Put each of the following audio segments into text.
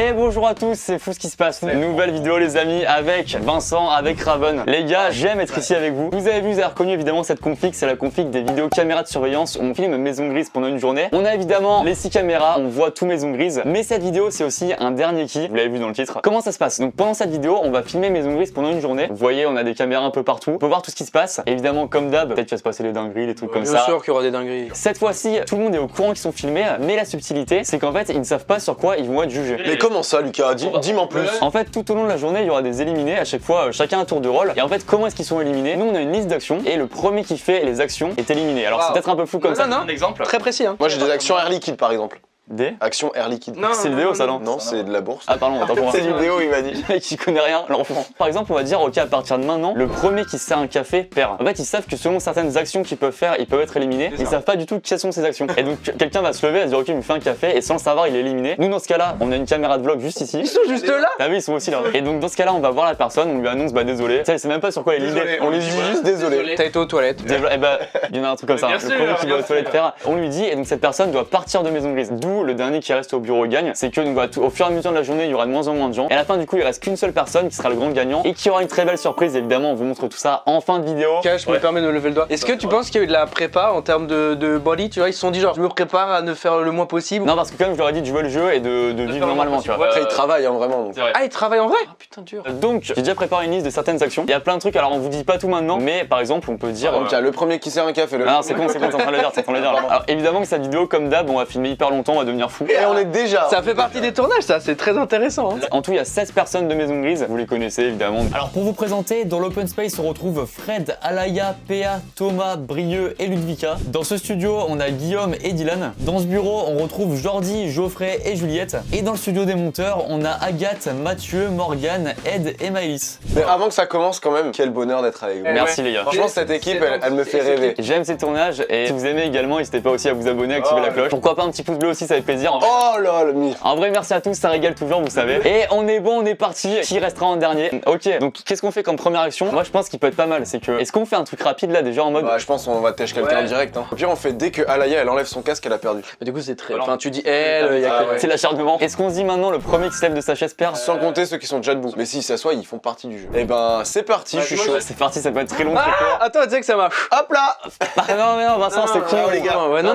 Et bonjour à tous, c'est fou ce qui se passe. Nouvelle vidéo les amis avec Vincent, avec Raven. Les gars, j'aime être ici avec vous. Vous avez vu, vous avez reconnu évidemment cette config, c'est la config des vidéos caméras de surveillance où on filme Maison Grise pendant une journée. On a évidemment les 6 caméras, on voit tout Maison Grise. Mais cette vidéo c'est aussi un dernier qui, vous l'avez vu dans le titre. Comment ça se passe? Donc pendant cette vidéo, on va filmer Maison Grise pendant une journée. Vous voyez, on a des caméras un peu partout. On peut voir tout ce qui se passe. Évidemment comme d'hab, peut-être qu'il va se passer les dingueries, les trucs comme ça. Bien sûr qu'il y aura des dingueries. Cette fois-ci, tout le monde est au courant qu'ils sont filmés, mais la subtilité, c'est qu'en fait, ils ne savent pas sur quoi ils vont être jugés. Mais comment ça, Lucas? Dis-moi en plus. En fait, tout au long de la journée, il y aura des éliminés, à chaque fois, chacun un tour de rôle. Et en fait, comment est-ce qu'ils sont éliminés? Nous, on a une liste d'actions, et le premier qui fait les actions est éliminé. Alors, c'est peut-être un peu flou comme ça. Non, Un exemple. très précis. Hein. Moi j'ai des actions Air Liquide par exemple. Des Action Air Liquide. C'est le déo, ça, non? Non, c'est de la bourse. Ah, pardon, attends, C'est du déo, il m'a dit. Le mec qui connaît rien, l'enfant. Par exemple, on va dire, ok, à partir de maintenant, le premier qui sert un café perd. En fait, ils savent que selon certaines actions qu'ils peuvent faire, ils peuvent être éliminés. Ils savent pas du tout quelles sont ces actions. Et donc, quelqu'un va se lever, va se dire, ok, il me fait un café, et sans le savoir, il est éliminé. Nous, dans ce cas-là, on a une caméra de vlog juste ici. Ils sont juste là. Ah oui, ils sont aussi là. Et donc, dans ce cas-là, on va voir la personne, on lui annonce, bah désolé. Ça, c'est même pas sur quoi elle est éliminée. On lui dit juste désolé. T'as été aux toilettes. Eh bah, il y en a un truc comme ça. Le premier qui va aux toilettes faire, on lui dit, et donc cette personne doit partir de Maison Grise. D'où le dernier qui reste au bureau gagne. C'est que donc, au fur et à mesure de la journée, il y aura de moins en moins de gens. Et à la fin, du coup, il reste qu'une seule personne qui sera le grand gagnant et qui aura une très belle surprise. Évidemment, on vous montre tout ça en fin de vidéo. Ok, je me permets de lever le doigt. Est-ce que tu penses qu'il y a eu de la prépa en termes de body? Tu vois, ils se sont dit genre, je me prépare à ne faire le moins possible. Non, parce que comme je leur ai dit de jouer le jeu et de vivre normalement, tu vois. Après, ils travaillent hein, vraiment. Donc. Ah, ils travaillent en vrai? Ah putain, dur. Donc, j'ai déjà préparé une liste de certaines actions. Il y a plein de trucs, alors on vous dit pas tout maintenant, mais par exemple, on peut dire. Donc, il y a le premier qui sert un café. Ah non, c'est con, t'es en train de le dire, t'es en train de le dire. Alors évidemment que cette vidéo, comme d'hab, on va filmer hyper longtemps, on va devenir fou. Et on est déjà. Ça fait partie des tournages, ça, c'est très intéressant. Hein. En tout, il y a 16 personnes de Maison Grise, vous les connaissez évidemment. Alors pour vous présenter, dans l'open space, on retrouve Fred, Alaya, Péa, Thomas, Brieux et Ludvika. Dans ce studio, on a Guillaume et Dylan. Dans ce bureau, on retrouve Jordi, Geoffrey et Juliette. Et dans le studio des monteurs, on a Agathe, Mathieu, Morgane, Ed et Maëlys. Mais avant que ça commence quand même, quel bonheur d'être avec vous. Merci les gars. Franchement, cette équipe, elle me fait rêver. J'aime ces tournages et si vous aimez également, n'hésitez pas aussi à vous abonner, activer la cloche. Pourquoi pas un petit pouce bleu aussi, ça fait plaisir. Oh là le mire. En vrai, merci à tous, ça régale toujours, vous savez. Et on est bon, on est parti. Qui restera en dernier? Ok, donc qu'est-ce qu'on fait comme première action? Moi, je pense qu'il peut être pas mal. C'est que, est-ce qu'on fait un truc rapide là déjà en mode. Bah, je pense qu'on va têche quelqu'un direct. Hein. Au pire, on fait dès que Alaya elle enlève son casque, elle a perdu. Mais du coup, c'est très. Enfin, tu dis elle, il y a que. C'est l'acharnement. Est-ce qu'on se dit maintenant le premier qui se lève de sa chaise perd? Sans compter ceux qui sont déjà debout. Mais s'ils s'assoient, ils font partie du jeu. Et ben, c'est parti, je suis chaud. C'est parti, ça peut être très long. Très court. Attends, tu sais que ça marche. Hop là. Ah non, mais non, Vincent, c'est con les gars. Ouais, non,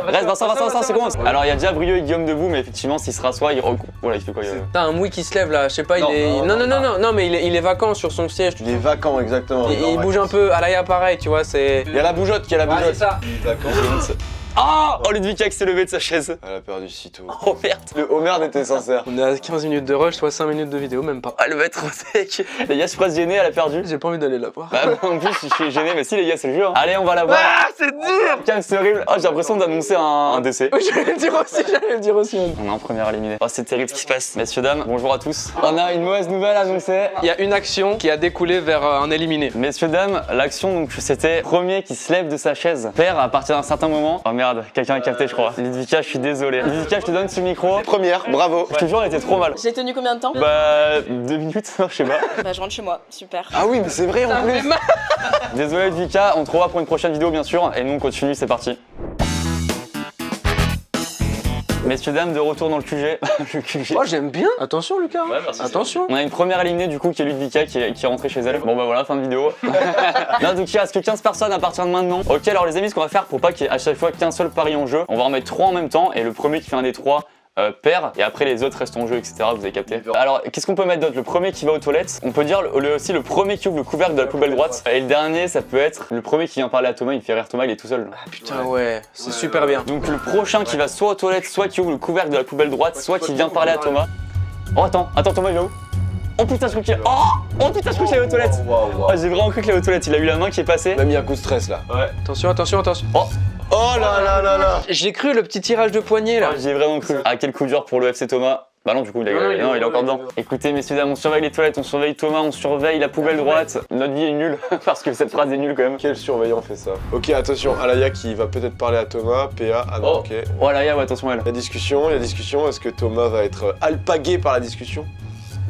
Reste, Vincent, c'est con. Alors, il y a déjà Brieux et Guillaume debout, mais effectivement, s'il se rassoit, il. Voilà, il fait quoi? T'as un mouille qui se lève là, je sais pas, il est. Non, mais il est vacant sur son siège. Il est vacant, exactement. Il bouge un peu, Alaya pareil, tu vois, c'est. Il y a la bougeotte, C'est ça. Oh, Ludvika qui s'est levé de sa chaise. Elle a perdu si tôt. Oh merde. Le Homer était sincère. On est à 15 minutes de rush, soit 5 minutes de vidéo, même pas. Ah, le maître sec. Les gars, je suis presque gêné, elle a perdu. J'ai pas envie d'aller la voir. Bah, en plus, je suis gêné, mais si, les gars, c'est le jeu. Hein. Allez, on va la voir. Ah, c'est dur. Calme, c'est horrible. Oh, j'ai l'impression d'annoncer un décès. J'allais le dire aussi. On est en première éliminée. Oh, c'est terrible ce qui se passe. Messieurs, dames, bonjour à tous. On a une mauvaise nouvelle à annoncer. Il y a une action qui a découlé vers un éliminé. Messieurs, dames, l'action, donc, c'était premier qui se lève de sa chaise. Perd à partir d'un certain moment. Oh merde, quelqu'un a capté, je crois. Ludvika, je suis désolé. Ludvika, je te donne ce micro. Première, bravo. Je te jure, elle était trop mal. J'ai tenu combien de temps? Bah, 2 minutes, je sais pas. Bah je rentre chez moi, super. Ah oui, mais c'est vrai en plus. Désolé, Ludvika, on te revoit pour une prochaine vidéo, bien sûr. Et nous, on continue, c'est parti. Messieurs, dames, de retour dans le QG. Le QG. Oh, j'aime bien. Attention, Lucas. Ouais, merci, attention. On a une première éliminée du coup qui est Ludvika qui est rentrée chez elle. Bon bah voilà, fin de vidéo. Non, donc il reste que 15 personnes à partir de maintenant. Ok, alors les amis, ce qu'on va faire pour pas qu'il y ait à chaque fois qu'un seul pari en jeu, on va en mettre 3 en même temps et le premier qui fait un des 3 perd et après les autres restent en jeu, etc. Vous avez capté. Alors qu'est-ce qu'on peut mettre d'autre? Le premier qui va aux toilettes, on peut dire aussi le premier qui ouvre le couvercle de la poubelle droite. Et le dernier, ça peut être le premier qui vient parler à Thomas, il fait rire Thomas, il est tout seul. Ah putain, ouais, c'est super bien. Donc le prochain qui va soit aux toilettes, soit qui ouvre le couvercle de la poubelle droite, soit qui vient parler à Thomas. Oh attends, Thomas il va où? Oh putain, je crois qu'il est. Oh putain, je crois qu'il est aux toilettes. Oh, j'ai vraiment cru qu'il est aux toilettes, il a eu la main qui est passée. Il a mis un coup de stress là. Ouais. Attention. Oh là là là là. J'ai cru le petit tirage de poignet là. Oh, j'y ai vraiment cru. Ah, quel coup dur pour le FC Thomas. Bah non, du coup, il est encore dedans. Écoutez, messieurs, dames, on surveille les toilettes, on surveille Thomas, on surveille la poubelle droite. Notre vie est nulle, parce que cette phrase est nulle quand même. Quel surveillant fait ça? Ok, attention, Alaya qui va peut-être parler à Thomas, PA, ah non, ok. Oh Alaya, ouais, attention elle. Il y a discussion, est-ce que Thomas va être alpagué par la discussion?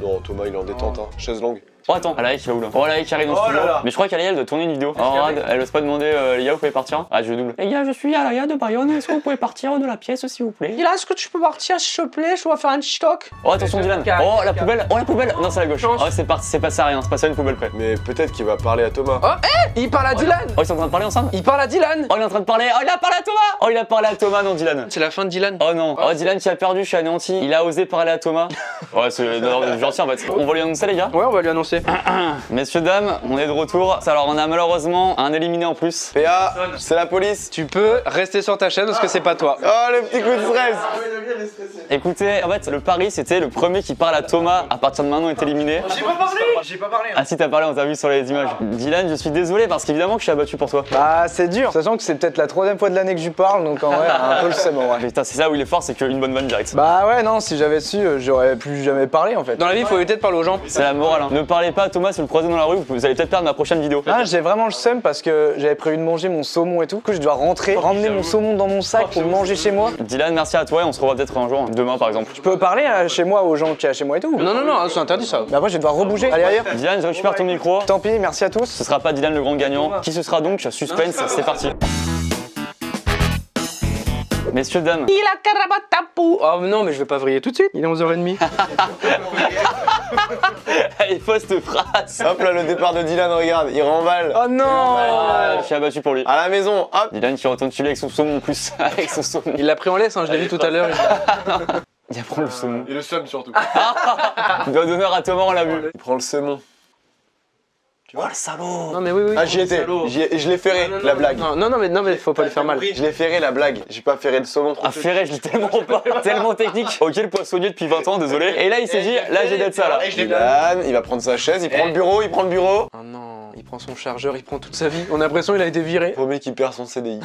Non, Thomas il est en détente, hein. Chaise longue. Oh attends, Alaya qui va où là? Oh Alaya qui arrive dans ce Oh là studio. là. Mais je crois qu'Alaya elle doit tourner une vidéo. Oh regarde, elle ose pas demander les gars vous pouvez partir? Ah je double. Les gars je suis Alaya de Bayonne, est-ce que vous pouvez partir de la pièce s'il vous plaît? Là, est-ce que tu peux partir s'il te plaît? Je dois faire un TikTok. Oh attention Dylan. Oh la poubelle. Oh la poubelle. Non c'est à gauche. Oh c'est parti, c'est passé à rien, c'est passé à une poubelle près. Mais peut-être qu'il va parler à Thomas. Il parle à Dylan. Oh ils sont en train de parler ensemble? Il parle à Dylan. Oh il est en train de parler. Oh il a parlé à Thomas. Oh il a parlé à Thomas non Dylan. C'est la fin de Dylan. Oh non. Oh Dylan qui a perdu, je suis anéanti. Il a osé parler à Thomas. Ouais c'est gentil en fait. On va lui annoncer les gars. Ouais, on va lui annoncer. Messieurs dames, on est de retour. Alors on a malheureusement un éliminé en plus. PA, c'est la police. Tu peux rester sur ta chaîne parce que c'est pas toi. Oh, le petit coup de stress. Écoutez, en fait le pari c'était le premier qui parle à Thomas à partir de maintenant est éliminé. J'ai pas parlé. Ah si t'as parlé, on t'a vu sur les images. Dylan, je suis désolé parce qu'évidemment que je suis abattu pour toi. Bah c'est dur, sachant que c'est peut-être la 3e fois de l'année que je lui parle, donc en vrai un peu le seum en vrai. Putain c'est ça où il est fort, c'est qu'une bonne vanne direct. Bah ouais non, si j'avais su, j'aurais plus jamais parlé en fait. Dans la vie, il faut éviter de parler aux gens. C'est la morale hein. Ne parlez pas à Thomas si vous le croisez dans la rue, vous allez peut-être perdre ma prochaine vidéo. Ah j'ai vraiment le seum parce que j'avais prévu de manger mon saumon et tout. Du coup je dois rentrer, ramener mon saumon dans mon sac pour le manger chez moi. Dylan, merci à toi et on se revoit peut-être un jour, demain par exemple. Je peux parler chez moi aux gens qui y a chez moi et tout. Non, non, non, c'est interdit ça. Mais après je vais devoir rebouger. Allez ailleurs. Dylan, je récupère ton micro. Tant pis, merci à tous. Ce sera pas Dylan le grand gagnant. Qui ce sera donc? Suspense, c'est parti. Messieurs, dames. Il a carabatapou. Oh non, mais je vais pas vriller tout de suite. Il est 11h30. Allez, fausse phrase. Hop là, le départ de Dylan, regarde, il remballe. Oh non. Ah, je suis abattu pour lui. À la maison, hop. Dylan qui retourne tuer avec son saumon en plus. Avec son saumon. Il l'a pris en laisse, hein, je l'ai vu tout à l'heure. Il prend le saumon. Et le seum surtout. Doigt d'honneur à Thomas, on l'a vu. Il prend le saumon. Oh le salaud. Non mais oui, oui. Ah, j'y étais. Je l'ai ferré, la blague. Non, mais faut pas le faire mal. Je l'ai ferré, la blague. J'ai pas ferré le saumon. Ah ferré, je l'ai tellement pas, tellement technique. Ok le poissonnier depuis 20 ans, désolé. Et là il s'est dit, là j'ai d'être ça là. Dylan, il va prendre sa chaise, il prend le bureau, Oh non, il prend son chargeur, il prend toute sa vie. On a l'impression qu'il a été viré. Premier qui perd son CDI.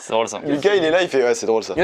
C'est drôle ça. Lucas, il est là, il fait ouais, c'est drôle ça.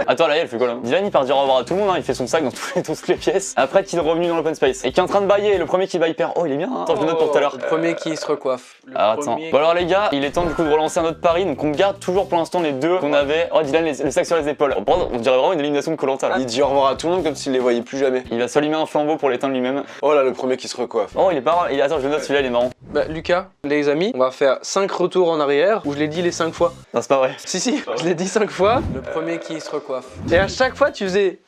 Attends là elle fait quoi là? Dylan il part dire au revoir à tout le monde, hein. Il fait son sac dans toutes les pièces. Après qu'il est revenu dans l'open space. Et qui est en train de bailler, le premier qui baille perd. Oh il est bien hein. Attends je le note pour tout à l'heure. Le premier qui se recoiffe. Alors attends. Bon alors les gars, il est temps du coup de relancer un autre pari. Donc on garde toujours pour l'instant les deux qu'on avait. Oh Dylan le sac sur les épaules. On dirait vraiment une élimination de Koh-Lanta là. Il dit au revoir à tout le monde comme s'il les voyait plus jamais. Il va s'allumer un flambeau pour l'éteindre lui-même. Oh là, le premier qui se recoiffe. Oh il est pas mal. Attends je le note, celui-là il est marrant. Bah Lucas, les amis, on va faire 5 retours en arrière où je l'ai dit les 5 fois. Non c'est pas vrai. Si, je l'ai dit 5 fois. Le premier qui se recoiffe. Et à chaque fois tu faisais.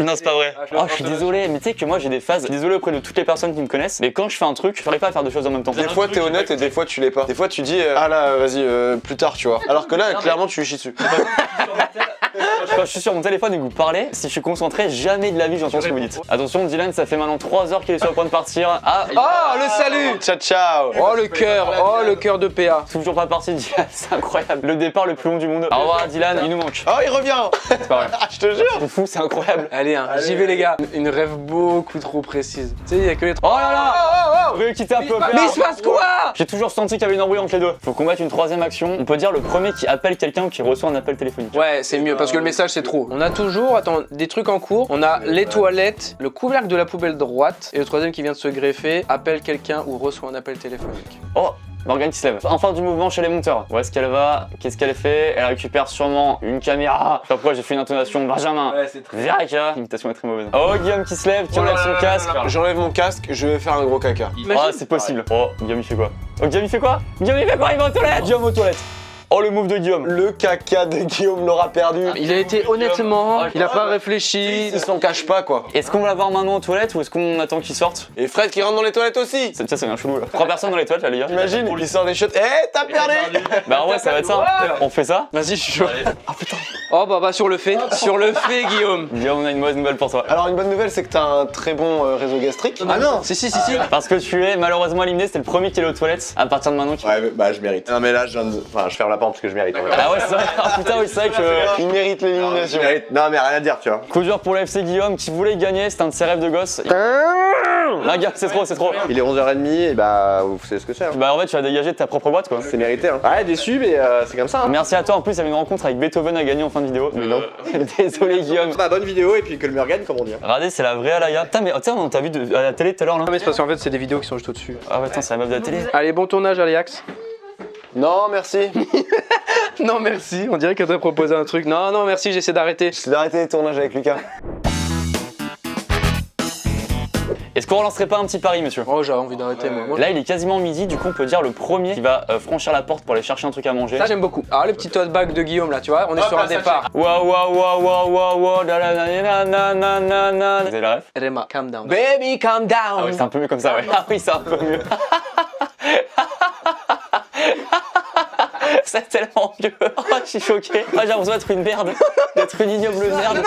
Non c'est pas vrai. Oh je suis désolé, mais tu sais que moi j'ai des phases. Je suis désolé auprès de toutes les personnes qui me connaissent. Mais quand je fais un truc, je n'arrive pas à faire deux choses en même temps. Des fois t'es honnête et des fois tu l'es pas. Des fois tu dis ah là vas-y plus tard tu vois. Alors que là clairement tu lui chies dessus. Quand je suis sur mon téléphone et que vous parlez, si je suis concentré, jamais de la vie j'entends ce que vous dites. Attention Dylan, ça fait maintenant 3 heures qu'il est sur le point de partir. Ah Oh le salut. Ciao ciao. Oh le cœur de PA. toujours pas parti Dylan, c'est incroyable. Le départ le plus long du monde. Au revoir Dylan, il nous manque. Oh il revient. C'est pas vrai. Ah je te jure. C'est fou, c'est incroyable. Allez, hein, j'y vais les gars. Une rêve beaucoup trop précise. Tu sais, il y a que les Oh là là. Oh Veuillez quitter un peu. Mais il se passe quoi? J'ai toujours senti qu'il y avait une embrouille entre les deux. Faut qu'on mette une troisième action. On peut dire le premier qui appelle quelqu'un ou qui reçoit un appel téléphonique. Ouais, c'est mieux parce que le message c'est trop. On a toujours, attends, des trucs en cours. On a les toilettes, le couvercle de la poubelle droite et le troisième qui vient de se greffer, appelle quelqu'un ou reçoit un appel téléphonique. Oh, Morgane qui se lève. Enfin du mouvement chez les monteurs. Où est-ce qu'elle va? Qu'est-ce qu'elle fait? Elle récupère sûrement une caméra. Je sais pas pourquoi j'ai fait une intonation. Benjamin. Ouais, c'est très Viraca. L'imitation est très mauvaise. Oh, Guillaume qui se lève, qui enlève son casque. J'enlève mon casque, je vais faire un gros caca. Oh, c'est possible. Oh, Guillaume il fait quoi? Oh, Guillaume il fait quoi? Guillaume il fait quoi? Il va aux toilettes. Guillaume aux toilettes. Oh, le move de Guillaume. Le caca de Guillaume l'aura perdu. Il a été honnêtement, il a pas réfléchi. Il s'en cache pas quoi. Est-ce qu'on va l'avoir maintenant aux toilettes ou est-ce qu'on attend qu'il sorte? Et Fred qui rentre dans les toilettes aussi. Ça c'est bien chelou là. 3 personnes dans les toilettes là les gars. Imagine, il sort des shots. Eh t'as perdu. Bah ouais ça va être ça. On fait ça? Vas-y, je suis chaud. Oh bah sur le fait, Guillaume. Guillaume on a une mauvaise nouvelle pour toi. Alors une bonne nouvelle c'est que t'as un très bon réseau gastrique. Ah non, si. Parce que tu es malheureusement éliminé, c'était le premier qui est allé aux toilettes. À partir de maintenant qui... Ouais, bah je mérite. Non mais là, je ferme la porte parce que je mérite. Ah ouais c'est vrai. Ah putain oui c'est vrai que... Il mérite l'élimination. Je mérite. Non mais rien à dire, tu vois. Coup dur pour le FC Guillaume qui voulait gagner, c'est un de ses rêves de gosse. Là gars c'est trop. Il est 11h30 et bah vous savez ce que c'est. Hein. Bah en fait tu vas dégager de ta propre boîte quoi. C'est mérité. Hein. Ouais, déçu, mais c'est comme ça. Hein. Merci à toi, en plus il y avait une rencontre avec Beethoven à gagner en fin de vidéo. Mais non. Désolé Guillaume. Bah bonne vidéo et puis que le meilleur gagne, comme on dit. Hein. Radé c'est la vraie Alaya. Putain mais on t'a vu à la télé tout à l'heure là. Non mais c'est parce qu'en fait c'est des vidéos qui sont juste au-dessus. Ah ouais attends c'est la meuf de la télé. Allez, bon tournage Aliax. Non merci. Non merci, on dirait qu'elle t'a proposé un truc. Non merci, j'essaie d'arrêter. J'essaie d'arrêter les tournages avec Lucas. Est-ce qu'on relancerait pas un petit pari, monsieur? Oh, j'avais envie d'arrêter, moi. Là, il est quasiment midi, du coup, on peut dire le premier qui va franchir la porte pour aller chercher un truc à manger. Ça, j'aime beaucoup. Alors, le petit tote bag de Guillaume, là, tu vois, on est sur un départ. Waouh, waouh, waouh, waouh, waouh, waouh, la la la la la la la la. Vous avez la ref? Rema, calm down. Baby, calm down. Ah oui, c'est un peu mieux comme ça, ouais. Ah oui, c'est un peu mieux. C'est tellement mieux. Oh, je suis choqué. Ah, j'ai l'impression d'être une merde. D'être une ignoble merde.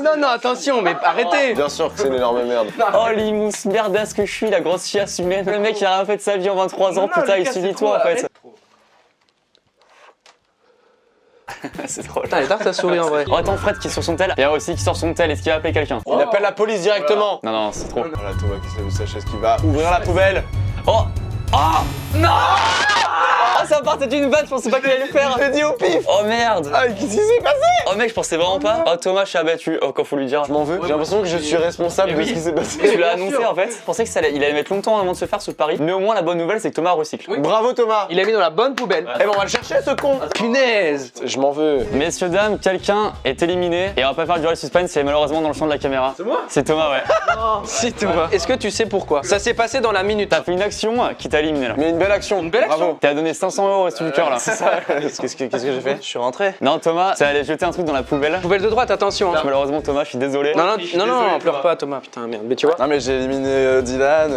Non, attention, mais arrêtez. Bien sûr que c'est une énorme merde. Oh, l'imousse merdasse que je suis, la grosse chiasse humaine. Le mec, il a rien fait de sa vie en 23 ans. Putain, il subit toi, en fait. C'est drôle. Putain, elle est tarte à sourire en vrai. Oh, attends, Fred qui est sur son tel. Il y a aussi qui sort son tel. Est-ce qu'il va appeler quelqu'un? Il appelle la police directement. Non, non, c'est trop. Voilà Thomas qui se lève de sa chaise, qui va ouvrir la poubelle. Oh! Oh! Non! Ah, ça partait d'une balle, je pensais pas qu'il allait le faire. Je l'ai dit au pif. Oh merde! Ah, qu'est-ce qui s'est passé? Oh mec, je pensais vraiment pas. Oh Thomas, je suis abattu. Oh, quand faut lui dire. Je m'en veux. J'ai l'impression que je suis responsable de ce qui s'est passé. Tu l'as annoncé en fait. Je pensais que il allait mettre longtemps avant de se faire ce pari. Néanmoins, la bonne nouvelle, c'est que Thomas recycle. Bravo Thomas. Il l'a mis dans la bonne poubelle. Eh ben on va le chercher ce con. Punaise. Je m'en veux. Messieurs, dames, quelqu'un est éliminé. Et on va pas faire durer le suspense, c'est malheureusement dans le champ de la caméra. C'est moi? C'est Thomas, ouais. C'est Thomas. Est-ce que tu sais pourquoi? Ça s'est passé dans la minute. T'as fait une action qui t'a éliminé là. Mais une belle action. Une belle action. Bravo. T'as donné 500 € au resto du cœur là. C'est ça. Qu'est-ce que j'ai fait? Je suis rentré. Non, Thomas, ça allait jeter un truc dans la poubelle. Poubelle de droite, attention. Hein. Malheureusement, Thomas, je suis désolé. Non, pleure pas Thomas. Putain, merde. Mais tu vois. Non mais j'ai éliminé Dylan,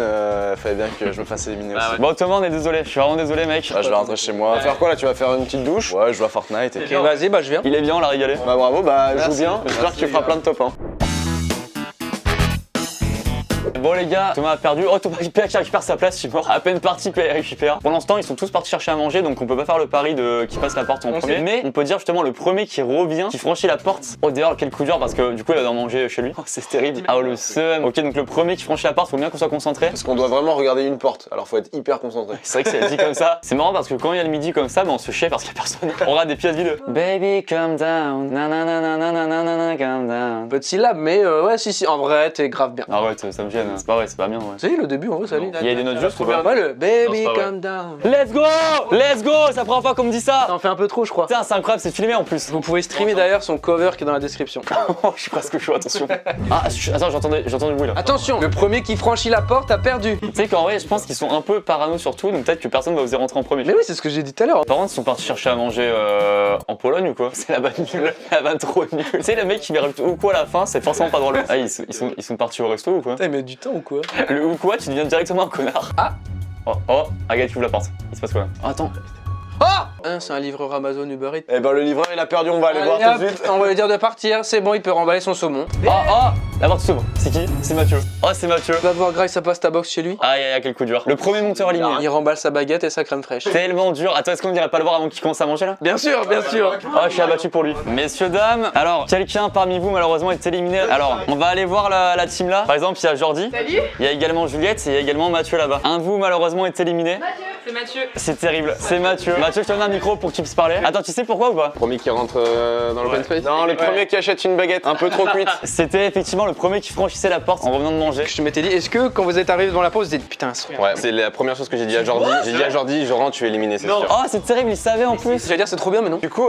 fallait bien que je me fasse éliminer aussi. Bon, Thomas, on est désolé. Je suis vraiment désolé, mec. Ah, je vais rentrer chez moi. Faire quoi là? Tu vas faire une petite douche? Ouais, je joue à Fortnite et Ok, vas-y, bah je viens. Il est bien, on l'a régalé. Bah bravo, bah joue bien. J'espère que tu feras plein de top 1. Bon les gars, Thomas a perdu. Oh, Thomas qui récupère sa place, je suis mort. À peine parti, PA récupère. Pour l'instant, ils sont tous partis chercher à manger, donc on peut pas faire le pari de qui passe la porte en premier. Mais on peut dire justement le premier qui revient, qui franchit la porte. Oh d'ailleurs, quel coup dur parce que du coup, il va devoir manger chez lui. Oh, c'est terrible. Ah, le seum. Ok, donc le premier qui franchit la porte, faut bien qu'on soit concentré. Parce qu'on doit vraiment regarder une porte, alors faut être hyper concentré. C'est vrai que c'est dit comme ça. C'est marrant parce que quand il y a le midi comme ça, bah, on se chie parce qu'il y a personne. On regarde des pièces vides. Baby, calm down. Nanana, calm down. Peu de syllabes, mais ouais, si, en vrai, t'es grave bien. Arrête, ça me gêne. C'est pas vrai, c'est pas bien. Ouais. Si, le début, en vrai, ça allait. Il y a des notes justes ou pas? Ouais, le baby, Non, c'est pas calm down. Let's go! Let's go! C'est la première fois qu'on me dit ça! T'en fais un peu trop, je crois. Putain, c'est incroyable, c'est filmé en plus. Vous pouvez streamer d'ailleurs son cover qui est dans la description. Oh, je suis presque chaud, attention. Ah, attends, j'entends du bruit là. Attention, le premier qui franchit la porte a perdu. Tu sais qu'en vrai, je pense qu'ils sont un peu parano sur tout, donc peut-être que personne va oser rentrer en premier. Mais oui, c'est ce que j'ai dit tout à l'heure. Par contre, ils sont partis chercher à manger en Pologne ou quoi? C'est la vanne nulle, la vanne trop nulle. Tu sais, le mec qui rajoute ou quoi à la fin, c'est forcément pas drôle. Ah, ils sont partis au resto ou quoi? Putain, il met du temps ou quoi? Le ou quoi, tu deviens directement un connard. Ah! Oh, Agathe, tu ouvres la porte. Il se passe quoi là? Oh, attends. Ah! C'est un livreur Amazon Uber Eats. Eh ben le livreur il a perdu, on va aller voir Allez, tout de hop, suite. on va lui dire de partir, c'est bon, il peut remballer son saumon. Oh, la porte s'ouvre. C'est qui? C'est Mathieu. Oh, c'est Mathieu. Va voir Grace, ça passe ta box chez lui. Aïe, aïe, quel coup dur. Le premier monteur éliminé. Il remballe sa baguette et sa crème fraîche. Tellement dur. Attends, est-ce qu'on dirait pas le voir avant qu'il commence à manger là? Bien sûr, bien sûr. Oh, je suis abattu pour lui. Messieurs, dames, alors, quelqu'un parmi vous malheureusement est éliminé. Alors, on va aller voir la team là. Par exemple, il y a Jordi. Salut. Il y a également Juliette et il y a également Mathieu là-bas. Un de vous malheureusement est éliminé. Mathieu. C'est Mathieu. C'est terrible, c'est Mathieu. Mathieu, je te donne un micro pour que tu puisses parler. Attends, tu sais pourquoi ou pas? Premier qui rentre dans l'open space. Non, le premier qui achète une baguette un peu trop cuite. C'était effectivement le premier qui franchissait la porte en revenant de manger. Je m'étais dit, est-ce que quand vous êtes arrivé devant la pause, vous êtes dit putain, Ouais, c'est la première chose que j'ai dit à Jordi. J'ai dit à Jordi, je rentre, tu es éliminé, c'est sûr. Oh, c'est terrible, il savait en plus. j'allais dire c'est trop bien, mais non. Du coup,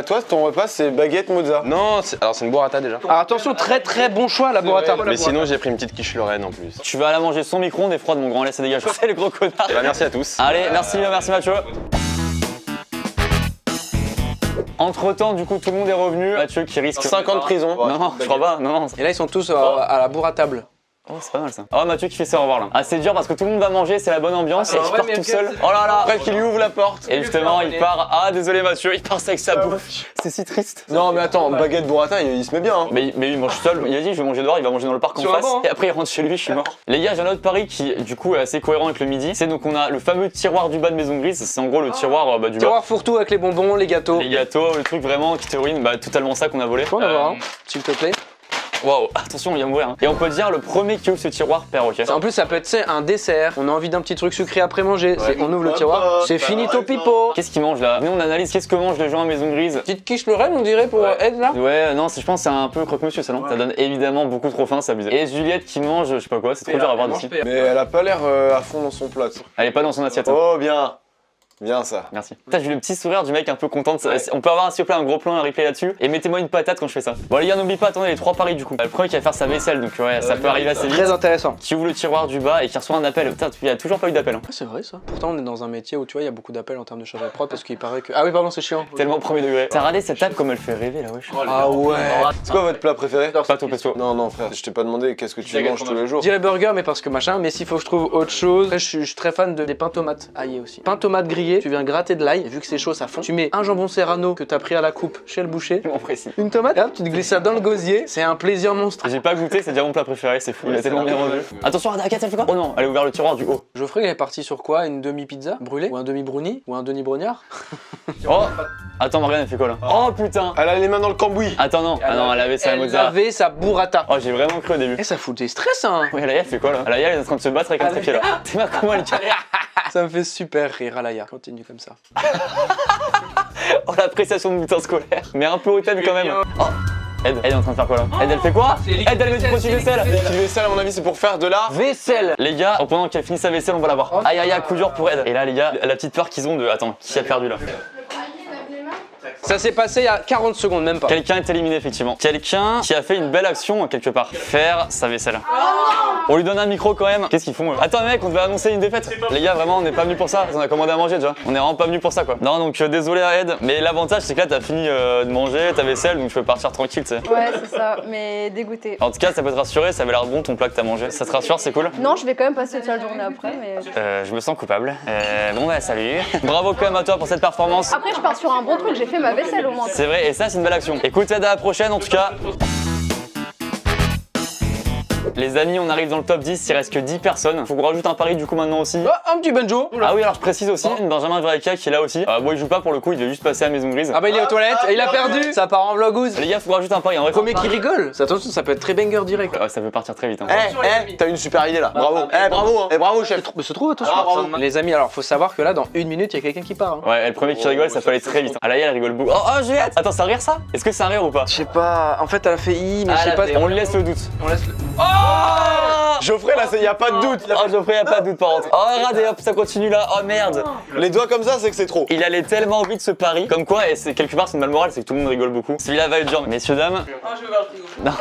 toi ton repas c'est baguette mozza. Non, alors c'est une burrata déjà. Alors attention, très très bon choix la burrata. Mais sinon, j'ai pris une petite quiche Lorraine en plus. Tu vas aller manger son micro-ondes et froide, mon grand, laisse dégager. C'est le gros connard. Et bah, merci à tous. Allez, merci Mathieu. Entre temps, du coup, tout le monde est revenu. Mathieu qui risque 5 ans de prison. Non, je crois pas. Non. Et là, ils sont tous à la bourre à table. Oh, c'est pas mal ça. Oh, Mathieu qui fait ses au revoir là. Ah, c'est dur parce que tout le monde va manger, c'est la bonne ambiance. Et il part tout seul. Oh là là. Après qu'il lui ouvre la porte. Et justement, il part. Ah, désolé Mathieu, il part avec sa bouffe. C'est si triste. Non mais attends, baguette burrata il se met bien. Hein. Mais il mange seul. Il a dit, je vais manger dehors, il va manger dans le parc en Sur un face. banc, hein. Et après, il rentre chez lui, je suis mort. Les gars, j'ai un autre pari qui, du coup, est assez cohérent avec le midi. C'est donc, on a le fameux tiroir du bas de Maison Grise. C'est en gros le tiroir du bas. Tiroir fourre-tout avec les bonbons, les gâteaux. Les gâteaux, le truc vraiment qui te ruine, bah totalement ça qu'on a volé. Je peux en avoir un, s'il te plaît. Waouh, attention, il va mourir. Hein. Et on peut dire le premier qui ouvre ce tiroir perd, ok. En plus, ça peut être tu sais, un dessert. On a envie d'un petit truc sucré après manger. On ouvre le tiroir. C'est finito pipo. Qu'est-ce qu'ils mangent là? Nous on analyse qu'est-ce que mangent les gens à Maison Grise. Petite quiche Lorraine, on dirait, pour Ed là. Ouais, non, je pense que c'est un peu croque-monsieur ça, non? Ça donne évidemment beaucoup trop faim, c'est abusé. Et Juliette qui mange, je sais pas quoi, c'est trop dur à voir d'ici. Mais elle a pas l'air à fond dans son plat. Elle est pas dans son assiette. Hein. Oh bien. Bien ça. Merci. Putain, j'ai eu le petit sourire du mec un peu content de ça. On peut avoir s'il vous plaît un gros plan, un replay là-dessus. Et mettez-moi une patate quand je fais ça. Bon les gars, n'oublie pas, attendez les 3 paris du coup. Le premier qui va faire sa vaisselle, donc ouais, ça peut arriver assez vite. Très intéressant. Qui ouvre le tiroir du bas et qui reçoit un appel. Putain, il y a toujours pas eu d'appel. Hein. Ah, c'est vrai ça. Pourtant, on est dans un métier où tu vois, il y a beaucoup d'appels en termes de charge à prod parce qu'il paraît que. Ah oui, pardon, c'est chiant. Tellement premier degré. T'as regardé cette table comme elle fait rêver là, wesh. Ah ouais. C'est quoi votre plat préféré? Pas au pesto. Non, non, frère, je t'ai pas demandé qu'est-ce que tu manges tous les jours. Je dirais burger, mais parce que machin. Mais s'il faut que je trouve autre chose. Après, je suis très fan des pains tomates aillés aussi. Pain tomate grillé, tu viens gratter de l'ail. Et vu que c'est chaud, ça fond. Tu mets un jambon serrano que t'as pris à la coupe chez le boucher. Mon précis. Une tomate, hop, tu te glisses ça dans le gosier. C'est un plaisir monstre. J'ai pas goûté, c'est déjà mon plat préféré, c'est fou. Il a tellement bien rendu. Attention, Agathe, elle fait quoi? Oh non, elle a ouvert le tiroir du haut. Geoffrey, il est parti sur quoi? Une demi-pizza brûlée? Ou un demi-brownie? Ou un demi-brognard? Oh! Attends, Morgane, elle fait quoi là? Oh putain! Elle a les mains dans le cambouis. Attends, non. Ah non, elle avait sa Elle mozza. avait sa burrata. Oh, j'ai vraiment cru au début. Et ça fout des stress, hein. Oui, Alaya, elle fait quoi là? Alaya, elle est en train de se battre avec un trépied là. T'es ma comment elle calme. Ça me fait super rire, Alaya. Continue comme ça. Oh, l'appréciation de bulletin scolaire. Mais un peu hautaine quand même. Oh! Ed est en train de faire quoi là? Ed, elle fait quoi? Ed, elle met du produit vaisselle. Le vaisselle, à mon avis, c'est pour faire de la Vaisselle. Les gars, pendant qu'elle finit sa vaisselle, on va la voir. Aïe aïe aïe, coup dur pour Ed. Et là, les gars, la petite peur qu'ils ont de. Attends, qui a perdu là? Ça s'est passé il y a 40 secondes, même pas. Quelqu'un est éliminé effectivement. Quelqu'un qui a fait une belle action quelque part. Faire sa vaisselle. On lui donne un micro quand même. Qu'est-ce qu'ils font eux? Attends mec, on devait annoncer une défaite. Les gars, vraiment, on n'est pas venus pour ça. On a commandé à manger déjà. On est vraiment pas venus pour ça quoi. Non donc désolé à Ed. Mais l'avantage c'est que là t'as fini de manger ta vaisselle donc tu peux partir tranquille tu sais. Ouais, c'est ça, mais dégoûté. En tout cas, ça peut te rassurer, ça avait l'air bon ton plat que t'as mangé. Ça te rassure, c'est cool? Non, je vais quand même passer toute la journée après, mais. Je me sens coupable. Bon bah salut. Bravo quand même à toi pour cette performance. Après, je pars sur un bon truc, j'ai fait ma vaisselle au moins. C'est vrai, et ça c'est une belle action. Écoute Ed, à la prochaine en tout cas. Les amis, on arrive dans le top 10, il reste que 10 personnes. Faut qu'on rajoute un pari du coup maintenant aussi. Oh, un petit Benjo. Ah oui, alors je précise aussi, Benjamin Vereka qui est là aussi. Bon, il joue pas pour le coup, il devait juste passer à Maison Grise. Ah bah il est aux toilettes et il a perdu. Ça part en vlogouze. Les gars, faut rajouter un pari en vrai. Premier qui rigole. Attention, ça peut être très banger direct. Ça peut partir très vite. Hein. T'as une super idée là. Bravo. Bravo, hein. Bravo, chef. Mais se trouve, attention. bravo. Les amis, alors faut savoir que là, dans 1 minute, il y a quelqu'un qui part. Hein. Ouais, le premier qui rigole, ça peut aller très vite. Ah là, elle rigole beaucoup. Oh, j'ai hâte. Attends, c'est un rire ça? Est-ce que c'est un rire ou pas? Je sais pas. En fait, elle a fait I, mais je sais pas. On lui laisse le doute. On laisse le. Geoffrey, là, y a pas de doute. Oh, Geoffrey, y'a pas de doute par contre. Oh, regarde, hop, ça continue là. Oh merde. Les doigts comme ça, c'est que c'est trop. Il allait tellement vite ce pari. Comme quoi, et c'est quelque part, c'est une mal morale, c'est que tout le monde rigole beaucoup. Celui-là va être dur, messieurs, dames. Non.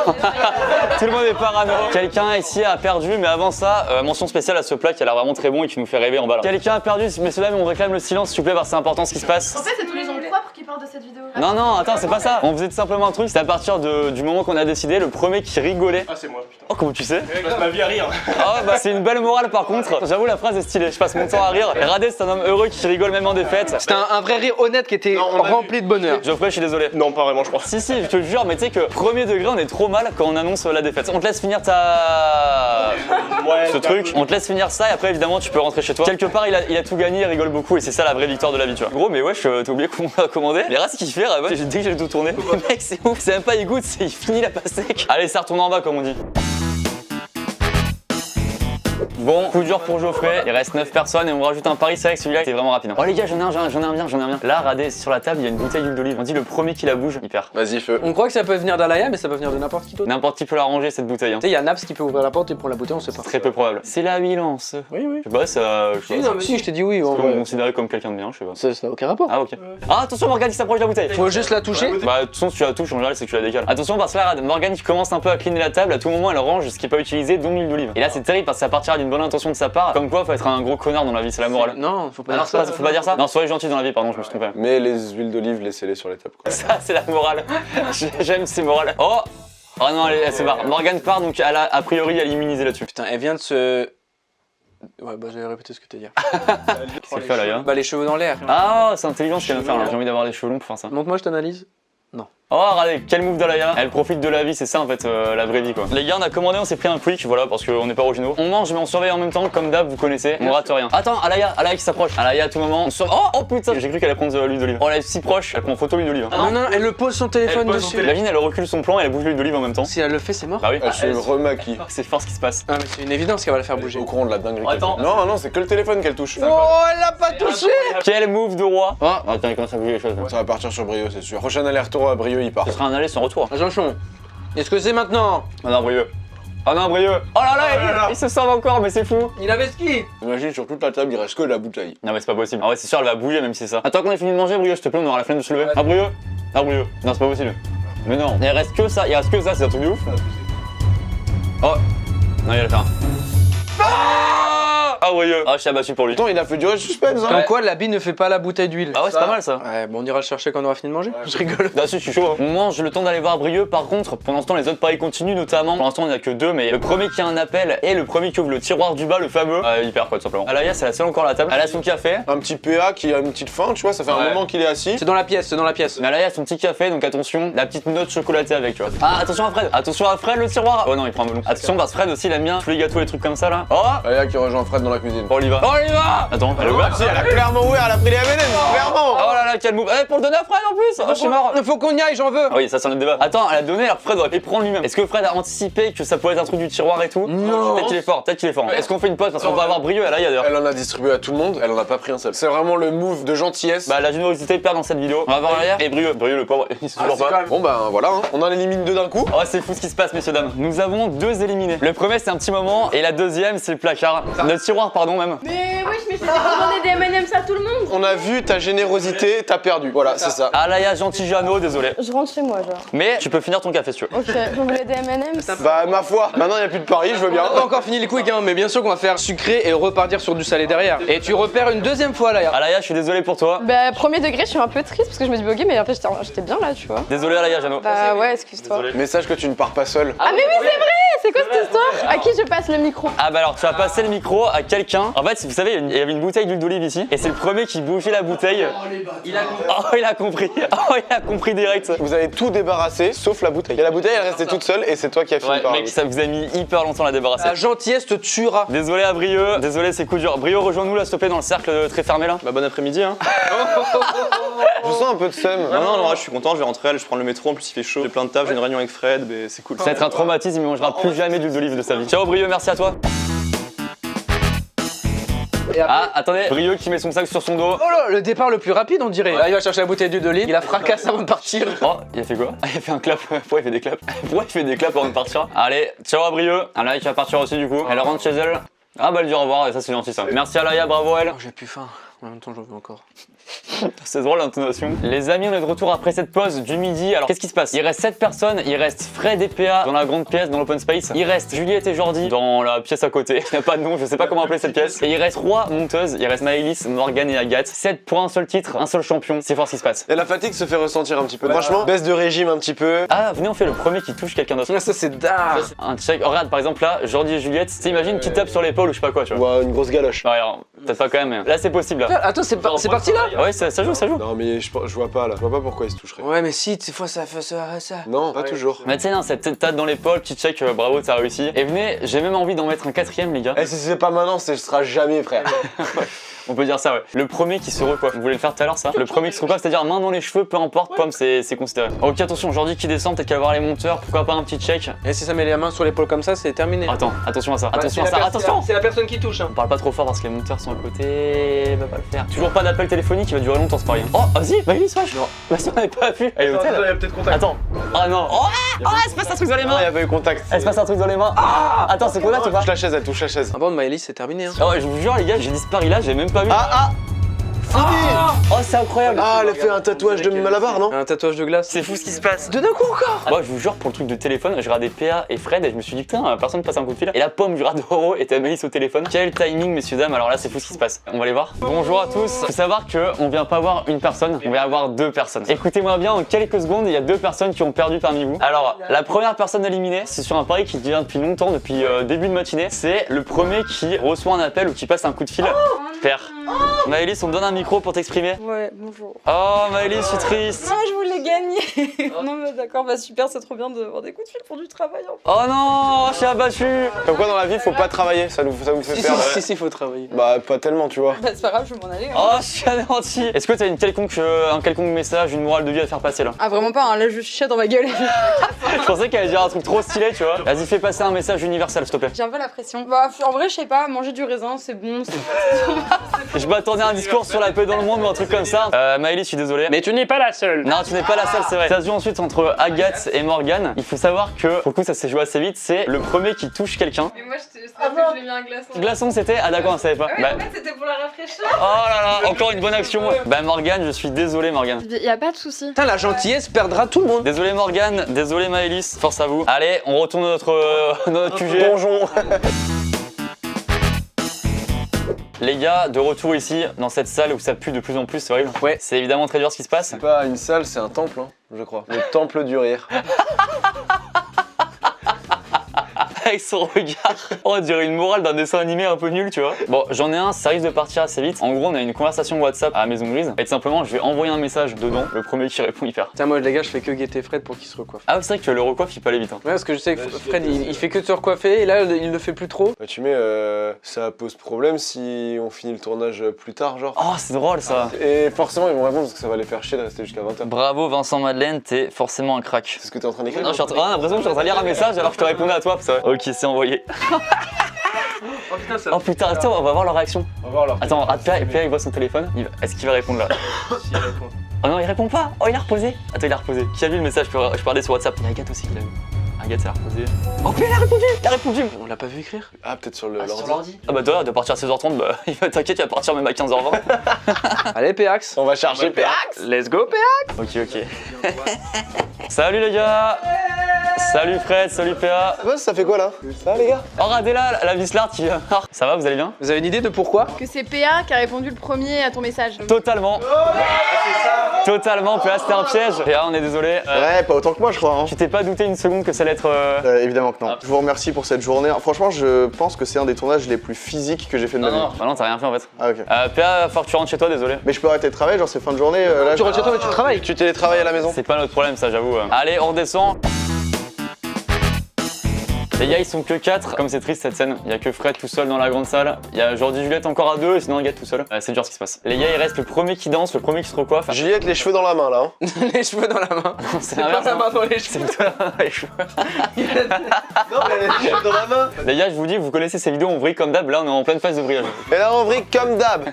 Tout le monde est parano. Quelqu'un ici a perdu, mais avant ça, mention spéciale à ce plat qui a l'air vraiment très bon et qui nous fait rêver en bas là. Quelqu'un a perdu, messieurs, dames, on réclame le silence, s'il vous plaît, parce que c'est important ce qui se passe. En fait, c'est tous les gens propres qui parlent de cette vidéo. Non, non, attends, c'est pas ça. On faisait tout simplement un truc, c'est à partir du moment qu'on a décidé, le premier qui rigolait. Ah, c'est moi, putain. Oh, comment tu sais? Je passe ma vie à rire. Ah, bah c'est une belle morale par contre. J'avoue, la phrase est stylée. Je passe mon temps à rire. Et Radé, c'est un homme heureux qui rigole même en défaite. C'était un vrai rire honnête qui était Non, on a rempli de bonheur. Geoffrey, je suis désolé. Non, pas vraiment, je crois. Si, je te jure, mais tu sais que premier degré, on est trop mal quand on annonce la défaite. On te laisse finir ta. Ouais, Ce truc, on te laisse finir ça et après évidemment tu peux rentrer chez toi. Quelque part il a tout gagné, il rigole beaucoup et c'est ça la vraie victoire de la vie tu vois. Gros mais wesh t'as oublié comment on a commandé. Les races qu'il fait Raven, dès que j'ai tout tourné. Le mec c'est ouf, c'est même pas il goûte, c'est il finit la pastèque. Allez ça retourne en bas comme on dit. Bon, coup dur pour Geoffrey, il reste 9 personnes et on rajoute un pari, c'est vrai que celui-là était vraiment rapide. Oh les gars, j'en ai un bien. Là, Radé, sur la table, il y a une bouteille d'huile d'olive. On dit le premier qui la bouge, il perd. Vas-y, feu. On croit que ça peut venir d'Alaya, mais ça peut venir de n'importe qui d'autre. N'importe qui peut la ranger cette bouteille. Hein. Tu sais, il y a Naps qui peut ouvrir la porte et prendre la bouteille, on sait pas. Très peu probable. C'est la huilance. Oui, oui. Je sais pas, ça. Je sais pas, Non, mais si, je t'ai dit oui. on En peut me vrai. considérer comme quelqu'un de bien, je sais pas. Ça n'a aucun rapport. Ah ok. Ah attention Morgane qui s'approche de la bouteille. Faut juste la toucher. Bah de toute façon si tu la touches en général c'est que tu la décales. Attention parce que là Morgane qui commence un peu à cleaner la table, à tout moment elle range ce qui est pas utilisé dont l'huile d'olive. Et là c'est terrible parce que ça partira d'une bonne intention de sa part. Comme quoi faut être un gros connard dans la vie, c'est la morale. Non, faut pas Alors dire ça. faut pas dire ça. Non soyez gentil dans la vie, pardon je me suis trompé. Mais les huiles d'olive, laissez-les sur les tables. Quoi. Ça c'est la morale. J'aime ces morales. Oh non elle se barre. Morgane part donc elle a priori elle est immunisée là-dessus. Putain, elle vient de se. Ouais, bah j'avais répété ce que t'as dit. C'est fait là gars. Bah les cheveux dans l'air. Ah c'est intelligent ce qu'elle vient de faire là. J'ai envie d'avoir des cheveux longs pour faire ça. Montre-moi, je t'analyse. Oh regardez, quel move d'Alaya. Elle profite de la vie, c'est ça en fait la vraie vie quoi. Les gars on a commandé, on s'est pris un quick, voilà parce qu'on n'est pas originaux. On mange mais on surveille en même temps, comme d'hab vous connaissez, on rate rien. Attends, Alaya qui s'approche. Alaya à tout moment, on surveille. Oh putain, j'ai cru qu'elle allait prendre l'huile d'olive. Oh elle est si proche, elle prend photo l'huile d'olive. Non, non, elle le pose son téléphone dessus. Imagine elle recule son plan et elle bouge l'huile d'olive en même temps. Si elle le fait, c'est mort. Bah oui. Elle se remaquille. C'est fort ce qui se passe. Ah, mais c'est une évidence qu'elle va la faire bouger. Au courant de la dinguerie. Attends. qu'elle fait. Non, non, c'est que le téléphone qu'elle touche. Oh, elle l'a pas touché. Quel move de roi. Oh attends, il commence à bouger les choses. Ça va partir sur Brio, c'est sûr. Prochain aller-retour à Brio, il part. Ce sera un aller sans retour. Attention. Est-ce que c'est maintenant? Ah non, Brieux. Oh non, Brieux. Oh là là, il se sauve encore, mais c'est fou. Il avait ski. Imagine sur toute la table, il reste que de la bouteille. Non, mais c'est pas possible. Ah ouais, c'est sûr, elle va bouiller même si c'est ça. Attends qu'on ait fini de manger, Brieux, s'il te plaît, on aura la flemme de se lever. Ah, Brieux. Ah, Brieux. Non, c'est pas possible. Mais non. Il reste que ça, c'est un truc de ouf. Oh. Non, il va le faire. Ah, Brieux. Ah, je suis abattu pour lui. Attends, il a fait durer le suspense, hein. Comme quoi, l'habit ne fait pas la bouteille d'huile. Ah ouais, c'est pas mal ça. Ouais, bon, on ira le chercher quand on aura fini de manger. Je rigole. Là, si, je suis chaud. On mange le temps d'aller voir Brieux. Par contre, pendant ce temps, les autres paris continuent, notamment. Pour l'instant, il n'y a que 2, mais le premier qui a un appel et le premier qui ouvre le tiroir du bas, le fameux, il perd quoi, tout simplement. Alaya, c'est la seule encore à la table. Elle a son café. Un petit PA qui a une petite faim, tu vois, ça fait un moment qu'il est assis. C'est dans la pièce, c'est dans la pièce. Alaya a son petit café, donc attention, la petite note chocolatée avec, tu vois. Ah, attention à Fred. Attention à Fred, le tiroir. Oh non, il prend un melon. Attention, parce que Fred aussi, il aime bien tous les gâteaux, les trucs comme ça là. Oh, Alaya qui rejoint Fred dans la cuisine. on y va. On y va. Attends, elle est ouverte. Si, elle a clairement ouvert, elle a pris les M&M's, clairement. Oh là là, quel move. Eh, pour le donner à Fred en plus. Oh, je suis mort. Il faut qu'on y aille, j'en veux. Ah oui, ça c'est un autre débat. Attends, elle a donné alors que Fred aurait pu prendre lui-même. Est-ce que Fred a anticipé que ça pourrait être un truc du tiroir et tout? Non. Peut-être qu'il est fort, peut-être qu'il est fort. Est-ce qu'on fait une pause parce qu'on va avoir Brieux à Alaya d'ailleurs? Elle en a distribué à tout le monde, elle en a pas pris un seul. C'est vraiment le move de gentillesse. Bah la générosité perd dans cette vidéo. On va voir Alaya et Brieux. Brieux le pauvre, il se toujours pas. Bon bah voilà, hein. On en élimine 2 d'un coup. Oh c'est fou ce qui se passe messieurs dames. Nous avons 2 éliminés. Le premier c'est un petit moment et la deuxième c'est le placard. Le tiroir pardon même. Mais wesh, mais c'est pour demander des M&M's à tout le monde. On a vu ta générosité, t'as perdu. Voilà, c'est ça. Alaya gentil Jeannot, désolé. Je rentre chez moi, genre. Mais tu peux finir ton café si tu veux. Ok, vous voulez des M&M's? Bah ma foi, maintenant il n'y a plus de paris, je veux bien. On a pas encore fini les quick, hein, mais bien sûr qu'on va faire sucré et repartir sur du salé derrière. Et tu repères une deuxième fois là. Alaya je suis désolé pour toi. Bah, premier degré, je suis un peu triste parce que je me dis, ok, mais en fait, j'étais bien là, tu vois. Désolé Alaya Jeannot. Bah, ouais, excuse-toi. Désolé. Mais sache que tu ne pars pas seul. Ah, mais oui, c'est vrai! C'est quoi cette histoire? À qui je passe le micro? Ah bah alors tu vas passer le micro à quelqu'un. En fait vous savez il y avait une bouteille d'huile d'olive ici et c'est le premier qui bougeait la bouteille. Il a compris. Oh il a compris direct. Vous avez tout débarrassé sauf la bouteille. Et la bouteille elle restait toute seule et c'est toi qui as fini Ouais par mec ça vous a mis hyper longtemps à la débarrasser. La gentillesse te tuera. Désolé à Brieux, désolé c'est coup dur. Brieux rejoins-nous là s'il te plaît dans le cercle très fermé là. Bah bon après-midi hein. Je sens un peu de seum. Non, je suis content, je vais rentrer, je prends le métro, en plus il fait chaud. J'ai plein de taf, j'ai une réunion avec Fred, mais c'est cool. Ça va être un traumatisme, il mangera plus jamais d'huile d'olive de sa vie. Ciao Brieux, merci à toi. Ah, attendez, Brieux qui met son sac sur son dos. Oh là, le départ le plus rapide on dirait. Là il va chercher la bouteille d'huile d'olive, il a fracassé avant de partir. Oh, il a fait quoi? Ah, il a fait un clap. Pourquoi il fait des claps? Pourquoi il fait des claps avant de partir? Allez, ciao à Brieux. Alaya qui va partir aussi du coup. Elle rentre chez elle. Ah bah elle dit au revoir et ça c'est gentil ça. Merci Alaya, bravo elle. Oh, j'ai plus faim. En même temps j'en veux encore. C'est drôle l'intonation. Les amis, on est de retour après cette pause du midi. Alors qu'est-ce qui se passe? Il reste 7 personnes, il reste Fred et PA dans la grande pièce, dans l'open space. Il reste Juliette et Jordi dans la pièce à côté. Il n'y a pas de nom, je sais pas comment appeler cette pièce. Et il reste 3 monteuses, il reste Maëlys, Morgane et Agathe. 7 pour un seul titre, un seul champion. C'est fort ce qui se passe. Et la fatigue se fait ressentir un petit peu. Franchement, baisse de régime un petit peu. Ah, venez on fait le premier qui touche quelqu'un d'autre. Ça c'est dark. Un check. Oh, regarde par exemple là, Jordi et Juliette. T'imagines qui tape sur l'épaule ou je sais pas quoi tu vois. Ou une grosse galoche. Ouais, alors, peut-être pas quand même. Mais... Là c'est possible là. Attends, c'est parti là? Ouais, ça joue, ça joue. Non mais je vois pas là. Je vois pas pourquoi il se toucherait. Ouais mais si, des fois ça fait ça. Non, pas toujours. Mais tu sais, non, cette petite tape dans l'épaule, petit check, bravo, t'as réussi. Et venez, j'ai même envie d'en mettre un 4ème, les gars. Et si c'est pas maintenant, ce sera jamais, frère. On peut dire ça, ouais. Le premier qui se recoiffe. Vous voulez le faire tout à l'heure, ça? Le premier qui se recoiffe, c'est-à-dire main dans les cheveux, peu importe, pomme, c'est considéré. Ok, attention, Jordi qui descend, peut-être qu'à voir les monteurs, pourquoi pas un petit check. Et si ça met les mains sur l'épaule comme ça, c'est terminé. Attends, attention à ça, attention à ça, attention! C'est la personne qui touche. On parle pas trop fort parce que les monteurs sont à côté, va pas le faire. Toujours pas d'appel téléphonique, il va durer longtemps ce pari. Oh, vas-y, Maëlys, wesh! Non, vas-y, on avait pas vu. Elle est hôtel. Il y a peut-être contact. Attends, ah non, oh, elle se passe un truc dans les Non, mains! il y a pas eu contact. Elle se passe un truc dans les mains. Ah, attends, c'est quoi là, tu vois? Touche la chaise, elle touche la chaise. Ah bon, Maëlys, c'est terminé. Hein. Ah ouais, je vous jure, les gars, j'ai disparu là, j'ai même pas vu. Fini. Oh, c'est incroyable! Ah, elle a fait un tatouage de Malabar, non? Un tatouage de glace. C'est fou ce qui se passe! De d'un coup encore. Moi, je vous jure, pour le truc de téléphone, j'ai regardé PA et Fred et je me suis dit, putain, personne passe un coup de fil. Et la pomme du Radoro était Amélis au téléphone. Quel timing, messieurs, dames. Alors là, c'est fou ce qui se passe. On va les voir. Bonjour à tous. Faut savoir qu'on vient pas voir une personne, on vient avoir 2 personnes. Écoutez-moi bien, en quelques secondes, il y a 2 personnes qui ont perdu parmi vous. Alors, la première personne éliminée, c'est sur un pari qui vient depuis longtemps, depuis début de matinée. C'est le premier qui reçoit un appel ou qui passe un coup de fil. Père. Maëlys, on te donne un micro pour t'exprimer. Ouais, bonjour. Oh, Maëlys, je suis triste. Ah, je voulais gagner. Non, mais d'accord, bah super, c'est trop bien d'avoir des coups de fil pour du travail. En fait. Oh non, je suis abattu. Comme quoi dans la vie, faut pas travailler, ça vous fait Si, faire. si, faut travailler. Bah, pas tellement, tu vois. Bah, c'est pas grave, je vais m'en aller. Hein. Oh, je suis anéanti. Est-ce que t'as un quelconque message, une morale de vie à faire passer là? Ah, vraiment pas, hein, là je chiale dans ma gueule. Je pensais qu'elle allait dire un truc trop stylé, tu vois. Vas-y, fais passer un message universel, s'il te plaît. J'ai un peu la pression. Bah, en vrai, je sais pas, manger du raisin, c'est bon, c'est Je m'attendais à un discours sur la paix dans le monde ou un truc comme ça. Maëlys, je suis désolé. Mais tu n'es pas la seule. Non, tu n'es pas la seule, c'est vrai. Ça se joue ensuite entre Agathe et Morgane. Il faut savoir que, pour le coup, ça s'est joué assez vite. C'est le premier qui touche quelqu'un. Et moi, je lui ai mis un glaçon. Glaçon, c'était. Ah, d'accord, on savait pas. Ouais, Bah, en fait, c'était pour la rafraîchir. oh là là, encore une bonne action. Bah, Morgane, je suis désolé, Morgane. Y a pas de souci. Putain, la gentillesse perdra tout le monde. Désolé, Morgane. Désolé, Maëlys. Force à vous. Allez, on retourne dans notre QG. Donjon. Les gars, de retour ici, dans cette salle où ça pue de plus en plus, c'est horrible. Ouais. C'est évidemment très dur ce qui se passe. C'est pas une salle, c'est un temple, hein, je crois. Le temple du rire. Avec son regard. On dirait une morale d'un dessin animé un peu nul, tu vois. Bon, j'en ai un, ça risque de partir assez vite. En gros, on a une conversation WhatsApp à la Maison Grise. Et tout simplement, je vais envoyer un message dedans. Le premier qui répond, il perd. Tiens, moi, les gars, je fais que guetter Fred pour qu'il se recoiffe. Ah, c'est vrai que le recoiffe, il peut aller vite. Hein. Ouais, parce que je sais que Fred, il fait que de se recoiffer et là, il le fait plus trop. Bah, tu mets, ça pose problème si on finit le tournage plus tard, genre. Oh, c'est drôle ça. Et forcément, ils vont répondre parce que ça va les faire chier de rester jusqu'à 20h. Bravo, Vincent Madeleine, t'es forcément un crack. C'est ce que t'es en train d'écrire? Non, j'ai l'impression que je suis en train de lire un message alors que je te répondais à toi. Parce que... Ok, c'est envoyé. Oh putain, ça. Oh putain, attends, on va voir leur réaction. On va voir leur. Attends, Pierre, il voit son téléphone. Est-ce qu'il va répondre là? Oh non, il répond pas. Oh, il a reposé. Attends, il a reposé. Qui a vu le message? Je parlais sur WhatsApp. Il y a Agathe aussi qui l'a vu. Agathe, elle a reposé. Oh, Pierre, il a répondu. Il a répondu. On l'a pas vu écrire? Ah, peut-être sur le Sur l'ordi. l'ordi. Ah bah toi, de partir à 16h30, bah t'inquiète, il va partir même à 15h20. Allez, Péax. On va chercher Péax. Let's go, Péax. Ok. Salut les gars. Salut Fred, salut PA. Ça fait quoi là? Ça va les gars? Oh, Radella, la Vislarde qui vient. Ça va, vous allez bien? Vous avez une idée de pourquoi? Que c'est PA qui a répondu le premier à ton message. Totalement. Totalement, PA c'était un piège. PA, on est désolé. Ouais, pas autant que moi je crois. Hein. Tu t'es pas douté une seconde que ça allait être... Évidemment que non. Je vous remercie pour cette journée. Franchement, je pense que c'est un des tournages les plus physiques que j'ai fait de ma vie. Bah non, t'as rien fait en fait. Ah ok. PA, faut que tu rentres chez toi, désolé. Mais je peux arrêter de travailler, genre c'est fin de journée. Là, Tu rentres chez toi, mais tu travailles. Tu télétravailles à la maison? C'est pas notre problème ça, j'avoue. Allez, on redescend. Les gars, ils sont que 4. Comme c'est triste cette scène, il y a que Fred tout seul dans la grande salle. Il y a Jordi Juliette encore à 2 et sinon Agathe tout seul. C'est dur ce qui se passe. Les gars, il reste le premier qui danse, le premier qui se recoiffe. Juliette, les cheveux dans la main là. Hein. Les cheveux dans la main. C'est Pas l'inverse, la non. main dans les C'est cheveux. plutôt la main dans les cheveux. Non, mais les cheveux dans la main. Les gars, je vous dis, vous connaissez ces vidéos, on vrille comme d'hab. Là, on est en pleine phase de vrillage. Et là, on vrille comme d'hab.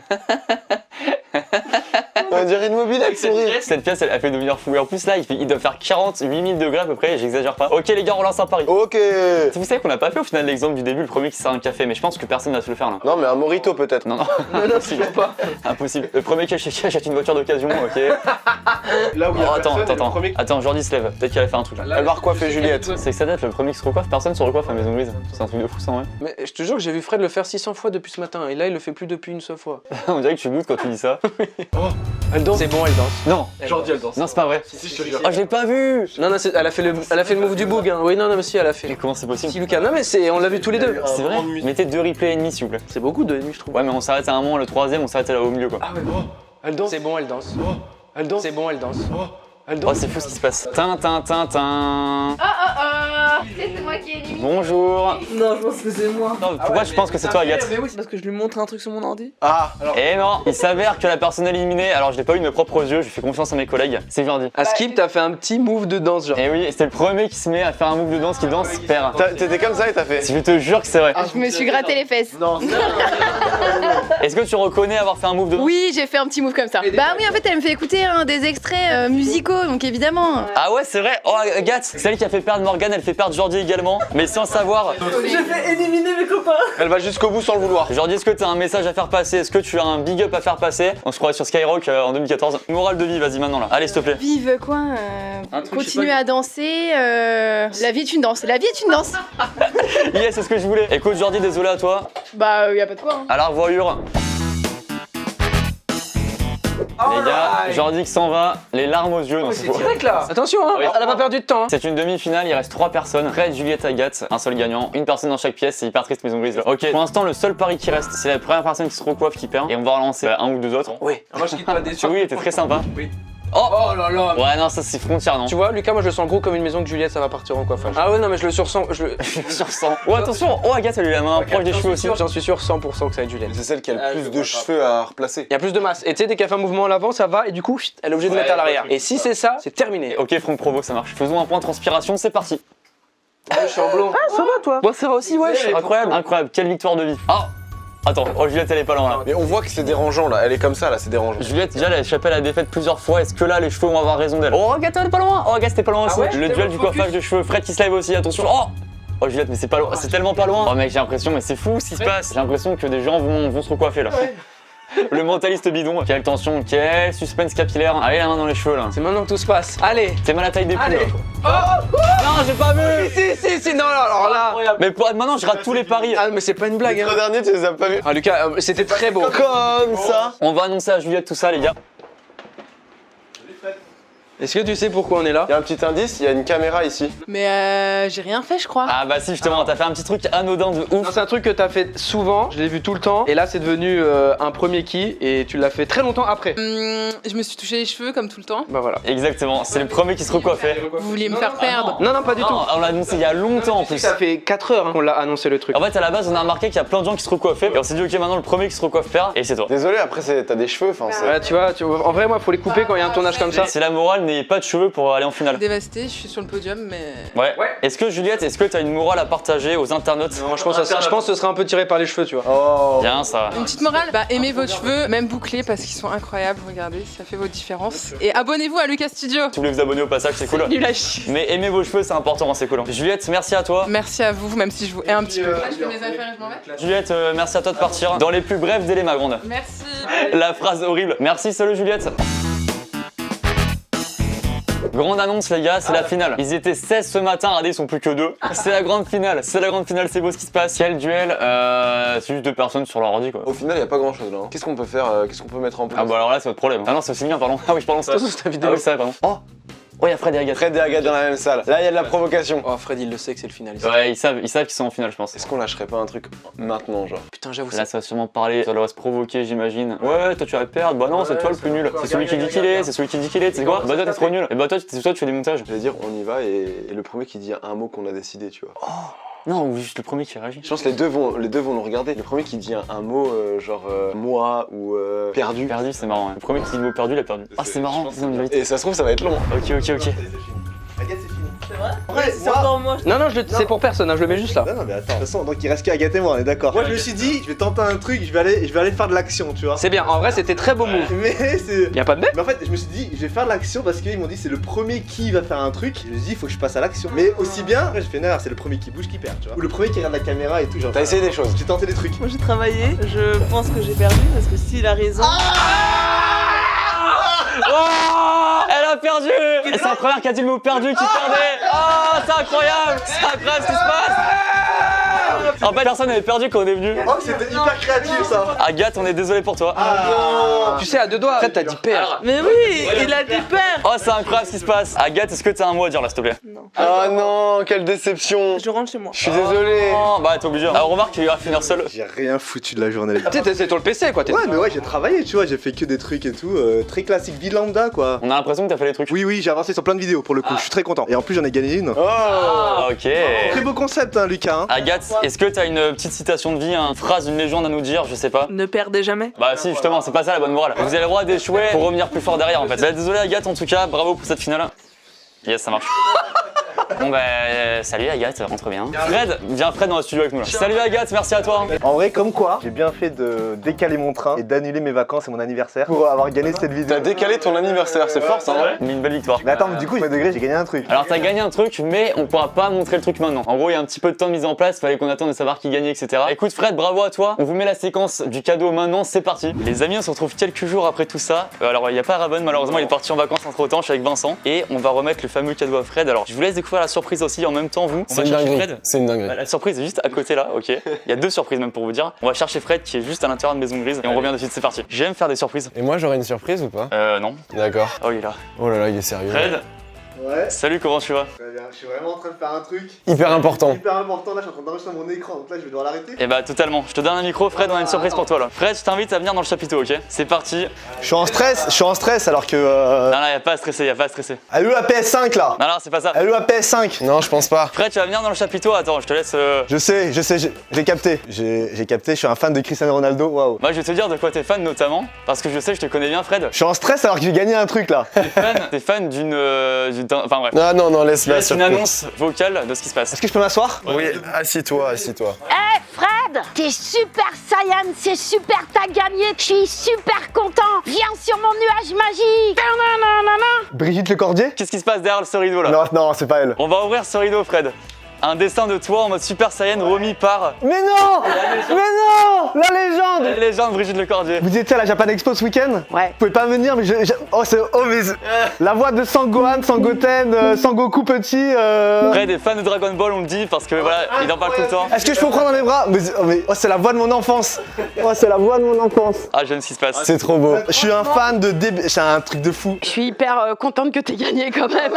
On dirait une mobilette sourire. Cette pièce, elle fait devenir fou. Et en plus, là, il doit faire 48 000 degrés à peu près, j'exagère pas. Ok, les gars, on lance un pari. Ok. Vous savez qu'on n'a pas fait au final l'exemple du début, le premier qui sert un café, mais je pense que personne va se le faire là. Non, mais un morito peut-être. Non, non, Non, toujours pas. impossible. Le premier qui achète une voiture d'occasion, ok. Là où Oh, attends, Jordi se lève. Peut-être qu'il allait faire un truc là. Elle va recoiffer Juliette. C'est que ça date, le premier qui se recoiffe, personne se recoiffe à Maison Grise. C'est un truc de fou ça, ouais. Mais je te jure que j'ai vu Fred le faire 600 fois depuis ce matin et là il le fait plus depuis une seule fois. On dirait que tu doutes quand tu dis ça. Elle danse. C'est bon, elle danse. Non, Jordi, elle danse. non, c'est pas vrai. Si, je te jure. Oh, je l'ai pas vu. Non, non, elle a fait le move du boog. Hein. Oui, non, non, mais si, elle a fait. Mais comment c'est possible? Si, Lucas, non, mais on l'a vu tous les deux. C'est vrai. Mettez 2 replays et demi s'il vous plaît. C'est beaucoup de nuit, je trouve. Ouais, mais on s'arrête à un moment, le troisième, on s'arrête là au milieu quoi. Ah ouais, oh, elle danse. C'est bon, elle danse. Oh, elle danse. C'est bon, elle danse. Oh, elle Oh, danse. c'est fou ce qui se passe. Tin. C'est moi qui ai éliminé. Bonjour. Non, je pense que c'est moi. Non, pourquoi je pense que c'est toi, Agathe? Mais oui, c'est parce que je lui montre un truc sur mon ordi. Ah, alors. Eh non, il s'avère que la personne éliminée, alors je l'ai pas eu de mes propres yeux, je fais confiance à mes collègues, c'est Jordi. À Skip, t'as fait un petit move de danse, genre. Et oui, c'était le premier qui se met à faire un move de danse qui danse, perd. T'étais comme ça et t'as fait. Je te jure que c'est vrai. Je me suis gratté les fesses. Non, Est-ce que tu reconnais avoir fait un move de danse? Oui, j'ai fait un petit move comme ça. Bah oui, en fait, elle me fait écouter des extraits musicaux, donc évidemment. Ah ouais, c'est vrai. Oh, Agathe, c'est celle qui a fait perdre Morgane, elle fait perdre Jordi également, mais sans savoir. J'ai fait éliminer mes copains. elle va jusqu'au bout sans le vouloir. Jordi, est-ce que tu as un message à faire passer? Est-ce que tu as un big up à faire passer? On se croirait sur Skyrock en 2014. Morale de vie, vas-y maintenant là. Allez, s'il te plaît. Vive quoi Un truc, je sais continuer pas. à danser. La vie est une danse. La vie est une danse. Yes, c'est ce que je voulais. Écoute, Jordi, désolé à toi. Bah, y a pas de quoi. Hein. À la revoyure. Les gars, Jordi qui s'en va, les larmes aux yeux. Non, c'est C'est faux. direct là. Attention, hein. Oui. Elle a pas perdu de temps. Hein. C'est une demi-finale, il reste 3 personnes. Fred, Juliette, Agathe, un seul gagnant, une personne dans chaque pièce, c'est hyper triste Maison Grise là. Ok, pour l'instant le seul pari qui reste, c'est la première personne qui se recoiffe qui perd. Et on va relancer un ou deux autres. Oui. Moi, je quitte pas déçu. Oui, il était très sympa. Oui. Oh, Oh là là. ouais, non, ça c'est frontière, non? Tu vois, Lucas, moi je le sens gros comme une maison que Juliette, ça va partir en coiffage. Ah ouais, non, mais je le sursens. Je ressens. Oh, attention, oh, Agathe, elle a eu la main proche des cheveux aussi. J'en suis sûr 100% que ça va être Juliette. C'est celle qui a le Ah, plus je de vois cheveux à replacer. Il y a plus de masse. Et tu sais, dès qu'elle fait un mouvement à l'avant, ça va, et du coup, chut, elle est obligée de mettre à l'arrière. Et si c'est ça, c'est terminé. Ok, Franck Provo, ça marche. Faisons un point de transpiration, c'est parti. Je suis en blond. Ah, ça va toi? Moi, ça va aussi, ouais. Incroyable, incroyable, quelle victoire de vie. Oh, Attends, oh Juliette elle est pas loin là. Mais on voit que c'est dérangeant là, elle est comme ça là, c'est dérangeant. Juliette déjà elle a échappé à la défaite plusieurs fois, est-ce que là les cheveux vont avoir raison d'elle? Oh Agathe t'es pas loin. Oh Agathe t'es pas loin aussi. ouais, le duel du coiffage de cheveux, Fred qui se lève aussi, attention. Oh Juliette mais c'est pas loin, c'est tellement pas loin. Oh mec j'ai l'impression, mais c'est fou ce qui se passe. J'ai l'impression que des gens vont se recoiffer là. Le mentaliste bidon, quelle tension, quel suspense capillaire. Allez la main dans les cheveux là. C'est maintenant que tout se passe. Allez. T'es mal à la taille des poules. Allez. là. Non j'ai pas vu. Si, non, alors là. Mais maintenant je rate tous les paris. Ah, mais c'est pas une blague, Les hein. 3 derniers, tu les as pas vus. Ah, Lucas, c'était très beau. Comme ça. On va annoncer à Juliette tout ça les gars. Est-ce que tu sais pourquoi on est là? Il y a un petit indice, il y a une caméra ici. Mais j'ai rien fait, je crois. Ah bah si justement, t'as fait un petit truc anodin de Non, ouf. c'est un truc que t'as fait souvent, je l'ai vu tout le temps, et là c'est devenu un premier qui, et tu l'as fait très longtemps après. Je me suis touché les cheveux comme tout le temps. Bah voilà. Exactement, c'est le premier qui se recoiffait. Vous vouliez me faire perdre. Non, pas du tout. Non, on l'a annoncé il y a longtemps en plus. Ça fait 4 heures qu'on l'a annoncé le truc. En fait à la base on a remarqué qu'il y a plein de gens qui se recoiffaient et on s'est dit ok maintenant le premier qui se recoiffe perd et c'est toi. Désolé, après t'as des cheveux, enfin c'est. Ouais, tu vois, en vrai, moi, faut les couper quand il y a un tournage comme ça. C'est la morale, n'ayez pas de cheveux pour aller en finale. Dévastée, je suis sur le podium, mais. Ouais. Est-ce que Juliette, est-ce que t'as une morale à partager aux internautes? Non, je pense que ce serait un peu tiré par les cheveux, tu vois. Oh. Bien ça. Une petite morale, bah aimez vos cheveux, même bouclés parce qu'ils sont incroyables, regardez, ça fait votre différence. Et abonnez-vous à Lucas Studio. Si vous voulez vous abonner au passage, c'est cool. Nul à chier. Mais aimez vos cheveux, c'est important, hein, c'est cool. Juliette, merci à toi. Merci à vous, même si je vous hais un petit peu. Je fais mes affaires et je m'en vais. Juliette, merci à toi de partir dans les plus brefs délais ma grande. Merci. La phrase horrible. Merci, salut Juliette. Grande annonce les gars, c'est la finale. Ils étaient 16 ce matin, regardez, ils sont plus que 2. C'est la grande finale, c'est beau ce qui se passe. Quel duel, c'est juste 2 personnes sur leur ordi quoi. Au final, il y a pas grand chose là. Hein. Qu'est-ce qu'on peut faire, qu'est-ce qu'on peut mettre en place? Ah bah alors là c'est votre problème. Ah non c'est aussi bien pardon. Ah oui je parle ça. C'est ta vidéo. Ah oui c'est vrai pardon. Oh il y a Fred et Agathe. Fred et Agathe dans la même salle. Là, il y a de la provocation. Oh, Fred, il le sait que c'est le finaliste. Ouais ils savent qu'ils sont en finale je pense. Est-ce qu'on lâcherait pas un truc maintenant, genre? Putain, j'avoue, Là ça va sûrement parler, ça doit se provoquer j'imagine. Ouais toi tu vas perdre, bah non c'est toi le plus nul. C'est celui qui dit qu'il est, c'est celui qui dit qu'il est, tu sais quoi? Bah toi t'es trop nul. Et bah toi tu fais des montages. Je vais dire, on y va et le premier qui dit un mot qu'on a décidé, tu vois. Non ou juste le premier qui réagit. Je pense que les deux vont nous regarder. Le premier qui dit un mot genre moi ou perdu. Perdu c'est marrant. Hein. Le premier qui dit le mot perdu il a perdu. Ah c'est marrant, c'est une vérité. Et ça se trouve, ça va être long. Ok. Agathe, c'est fini. C'est vrai? Ouais, c'est encore moi. Non, c'est pour personne, hein, je le mets juste là. Non mais attends, de toute façon, donc il reste qu'Agathe et moi, on est d'accord. Moi je me suis dit, je vais tenter un truc, je vais aller faire de l'action, tu vois. C'est bien, en vrai, c'était très beau move. Mais c'est. Y'a pas de Mais en fait, je me suis dit, je vais faire de l'action parce qu'ils m'ont dit c'est le premier qui va faire un truc. Je me suis dit, il faut que je passe à l'action. Mais aussi bien, après j'ai fait une erreur, c'est le premier qui bouge qui perd, tu vois. Ou le premier qui regarde la caméra et tout, genre. T'as essayé des choses. J'ai tenté des trucs. Moi j'ai travaillé, je pense que j'ai perdu parce que s'il a raison. Oh elle a perdu. Et c'est la première qui a dit le mot perdu qui perdait. Oh c'est incroyable ce qui se passe. En fait personne n'avait perdu quand on est venu. Oh, c'était hyper créatif ça. Agathe on est désolé pour toi. Tu sais, à 2 doigts, Fred, t'as dit père. Mais oui, il a dit peur. Oh c'est incroyable ce qui se passe. Agathe est-ce que t'as un mot à dire là s'il te plaît? Oh non, quelle déception. Je rentre chez moi. Je suis désolé. Oh, bah t'es obligé. Alors remarque qu'il va finir seul. J'ai rien foutu de la journée. Tu sais, c'est sur le PC, quoi. Ouais, mais ouais, j'ai travaillé, tu vois, j'ai fait que des trucs et tout, très classique, vie lambda quoi. On a l'impression que t'as fait les trucs. Oui, j'ai avancé sur plein de vidéos pour le coup, je suis très content. Et en plus, j'en ai gagné une. Oh ok. Très beau concept, hein, Lucas. Hein. Agathe, est-ce que t'as une petite citation de vie, une phrase, une légende à nous dire, je sais pas? Ne perdez jamais. Bah si justement, c'est pas ça la bonne morale. Vous avez le droit d'échouer pour revenir plus fort derrière en fait. Bah, désolé Agathe en tout cas, bravo pour cette finale. Yes ça marche. Bon bah salut Agathe, rentre bien. Fred, viens Fred dans le studio avec nous là. Salut Agathe, merci à toi. En vrai, comme quoi, j'ai bien fait de décaler mon train et d'annuler mes vacances et mon anniversaire pour avoir gagné cette vidéo. T'as décalé ton anniversaire, c'est fort ça, hein? Mais une belle victoire. Mais attends, du coup, premier degré, j'ai gagné un truc. Alors t'as gagné un truc, mais on pourra pas montrer le truc maintenant. En gros, il y a un petit peu de temps de mise en place, fallait qu'on attende de savoir qui gagnait, etc. Écoute Fred, bravo à toi. On vous met la séquence du cadeau maintenant, c'est parti. Les amis, on se retrouve quelques jours après tout ça. Alors il n'y a pas Raven, malheureusement, il est parti en vacances entre temps, je suis avec Vincent. Et on va remettre le fameux cadeau à Fred. Alors je vous laisse découvrir la surprise aussi en même temps, vous. C'est une dinguerie. C'est une dinguerie. La surprise est juste à côté là, ok. Il y a 2 surprises même pour vous dire. On va chercher Fred qui est juste à l'intérieur de Maison Grise et on revient de suite, c'est parti. J'aime faire des surprises. Et moi, j'aurais une surprise ou pas? Non. D'accord. Oh il est là. Oh là là, il est sérieux. Fred, Ouais. salut, comment tu vas? Très bien, je suis vraiment en train de faire un truc Hyper important. hyper important. Là, je suis en train d'enregistrer mon écran, donc là, je vais devoir l'arrêter. Eh bah totalement. Je te donne un micro, Fred, on a une surprise pour toi là. Fred, je t'invite à venir dans le chapiteau, ok? C'est parti. Je suis en stress alors que. Non, non, y'a pas à stresser, y'a pas à stresser. Elle est où la PS5 là? Non, non, c'est pas ça. Elle est où la PS5? Non, je pense pas. Fred, tu vas venir dans le chapiteau, attends, je te laisse. Je sais, j'ai capté. J'ai capté, je suis un fan de Cristiano Ronaldo, waouh. Moi, je vais te dire de quoi t'es fan notamment, parce que je sais, je te connais bien, Fred. Je suis en stress alors que j'ai gagné un truc là. T'es fan d'une. Enfin bref. Ah non, laisse la Laisse une surprise. annonce vocale de ce qui se passe. Est-ce que je peux m'asseoir? Oui, assis-toi. Fred, t'es super sympa. Saiyan, c'est super, t'as gagné, je suis super content. Viens sur mon nuage magique. Brigitte Lecordier? Qu'est-ce qui se passe derrière ce rideau là? Non, non, c'est pas elle. On va ouvrir ce rideau, Fred. Un dessin de toi en mode Super Saiyan remis par Mais non! Mais non! La légende! la légende Brigitte Lecordier. Vous étiez à la Japan Expo ce week-end? Ouais. Vous pouvez pas venir, mais oh, mais la voix de Sangohan, Sangoten, Sangoku petit. Fred est fan de Dragon Ball, on le dit, parce que voilà, il en parle tout le temps. Est-ce que je peux prendre dans les bras? Mais oh, c'est la voix de mon enfance. Oh, c'est la voix de mon enfance. Ah, j'aime ce qui se passe. C'est trop beau. Je suis un fan de c'est un truc de fou. Je suis hyper contente que t'aies gagné quand même.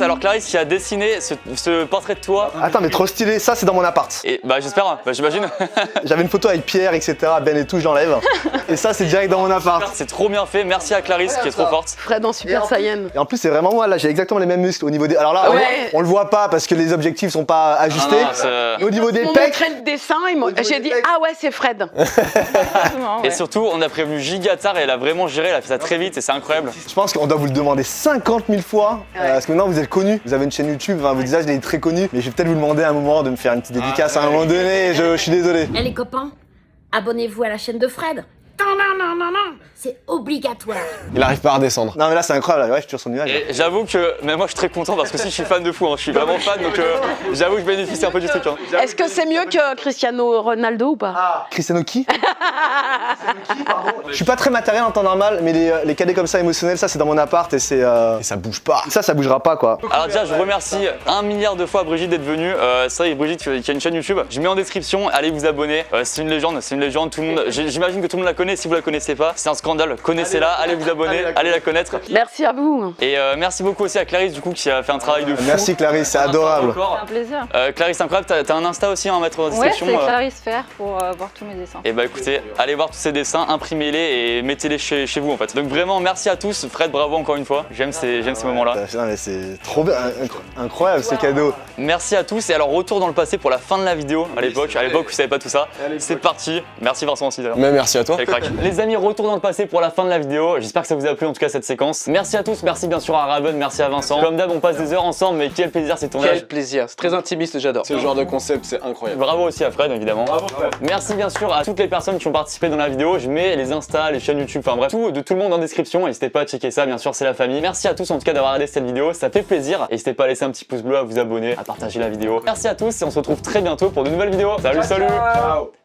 Alors Clarisse qui a dessiné ce portrait de toi. Attends, mais trop stylé. Ça, c'est dans mon appart. Et bah j'espère, j'imagine. J'avais une photo avec Pierre, etc. Ben et tout, j'enlève. Et ça, c'est direct dans mon appart. C'est trop bien fait, merci à Clarisse qui est trop forte. Fred en Super Saiyan. Et en plus, c'est vraiment moi. Là, j'ai exactement les mêmes muscles au niveau des. Alors là, Ouais. on le voit pas parce que les objectifs sont pas ajustés. Ah non, c'est- Mais au niveau des Ils m'ont pecs. montré le dessin, j'ai dit ah ouais c'est Fred. Et surtout, on a prévenu Gigatar et elle a vraiment géré, elle a fait ça très vite et c'est incroyable. Je pense qu'on doit vous le demander 50 000 fois. Parce que maintenant, vous êtes connus. Vous avez une chaîne YouTube. Enfin, votre visage il est très connu. Mais je vais peut-être vous demander à un moment de me faire une petite dédicace à un moment donné. Je suis désolé. Et les copains, abonnez-vous à la chaîne de Fred. C'est obligatoire. Il arrive pas à redescendre. Non, mais là, c'est incroyable. Ouais, je suis sur son nuage. Et j'avoue que, mais moi je suis très content parce que si je suis fan de fou, hein, je suis vraiment fan donc j'avoue que je bénéficie un peu du truc. Hein. Est-ce que c'est mieux que Cristiano Ronaldo ou pas? Cristiano qui? Je suis pas très matériel en temps normal, mais les cadets comme ça émotionnels, ça c'est dans mon appart et c'est. Et ça bouge pas. Ça bougera pas quoi. Alors déjà je remercie 1 milliard de fois Brigitte d'être venue. C'est vrai Brigitte qui a une chaîne YouTube. Je mets en description, allez vous abonner. C'est une légende, tout le monde. J'imagine que tout le monde la connaît. Si vous la connaissez pas, c'est un scandale. Connaissez-la, allez vous abonner, allez la connaître. Merci à vous. Et merci beaucoup aussi à Clarisse du coup qui a fait un travail de fou. Merci Clarisse, c'est adorable. Un plaisir. Clarisse, c'est incroyable, t'as un Insta aussi à mettre en Ouais, description. c'est Clarisse Fer pour voir tous mes dessins. Et bah écoutez, allez voir tous ces dessins, imprimez-les et mettez-les chez vous en fait. Donc vraiment merci à tous, Fred bravo encore une fois, j'aime ces moments-là. Non, mais c'est trop bien, incroyable ces cadeaux. Merci à tous et alors retour dans le passé pour la fin de la vidéo à l'époque où vous savez pas tout ça. C'est parti, merci Vincent aussi d'ailleurs. Mais merci à toi. Allez, crack. Les amis, retour dans le passé pour la fin de la vidéo. J'espère que ça vous a plu en tout cas cette séquence. Merci à tous, merci bien sûr à Raven, merci à Vincent. Comme d'hab, on passe des heures ensemble, mais quel plaisir ces tournages. Quel plaisir, c'est très intimiste, j'adore. Ce genre de concept, c'est incroyable. Bravo aussi à Fred évidemment. Merci bien sûr à toutes les personnes qui ont participé dans la vidéo. Je mets les Insta, les chaînes YouTube, enfin bref, tout de tout le monde en description. N'hésitez pas à checker ça, bien sûr, c'est la famille. Merci à tous en tout cas d'avoir regardé cette vidéo, ça fait plaisir. N'hésitez pas à laisser un petit pouce bleu, à vous abonner, à partager la vidéo. Merci à tous et on se retrouve très bientôt pour de nouvelles vidéos. Salut, salut.